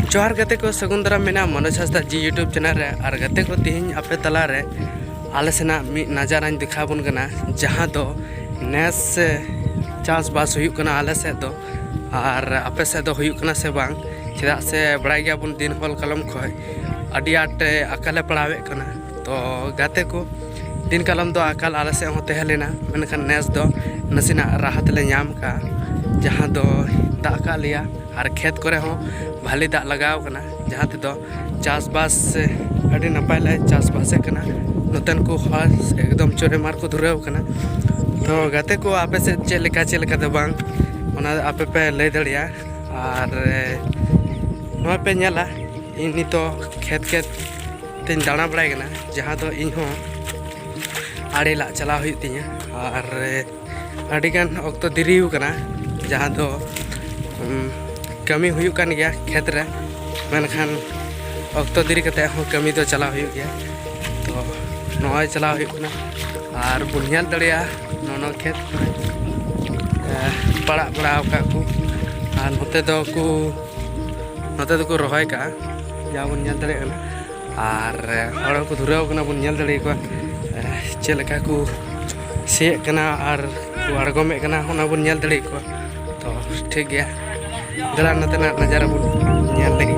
जोहार गते को सगुन दाराम मेना मनोज हांसदा जी यूट्यूब चैनल रे और गते को तिहिं आपे तला रे आले सेना मी नजारानी दिखाबन कना जहां दो नेस चास बास हुयुक कना आले से दो और आपे से दो हुयुक कना से बांग चेदा से बड़ाई गया बुन दिन हॉल कलम खय अडी आटे अकाले पड़ावे कना तो गते को दिन कलम दो अकाल आले से हो तहलेना मेनखान नेस दो नसीना राहत ले नाम का जहां दो दाग का लिया और खेत करे हो भाली दाग लगाव कना जहां ते दो चासबास अडी नपाय ले चासबास कना नतन को एकदम चोरे मार को धुराव कना तो गते को आपे से चेलेका दो बांग ओना आपे पे लय दड़िया और नोय पे नेला इन नितो खेत तेन दाणा बड़ाय कना जहां दो इन हो आड़े ला चला हुई तिया और अडिगान अक्तो देरी कना जहां दो कमी हुई कान गया खेत रे मेनखान अक्तो देरी कते हो कमी तो चला हुई गया तो नय चला हुई कना और बुनियाल दड़िया नोनो खेत पड़ा का को और नोते दो को रोहय का जा बुनियाल दड़े कना और हड़ को धुराव कना बुनियाल दड़े को चेलका को से कना और आड़गोमे कना होना बुनियाल दड़े को तो ठीक गया दला नतना नजारा बुन नेल लगी।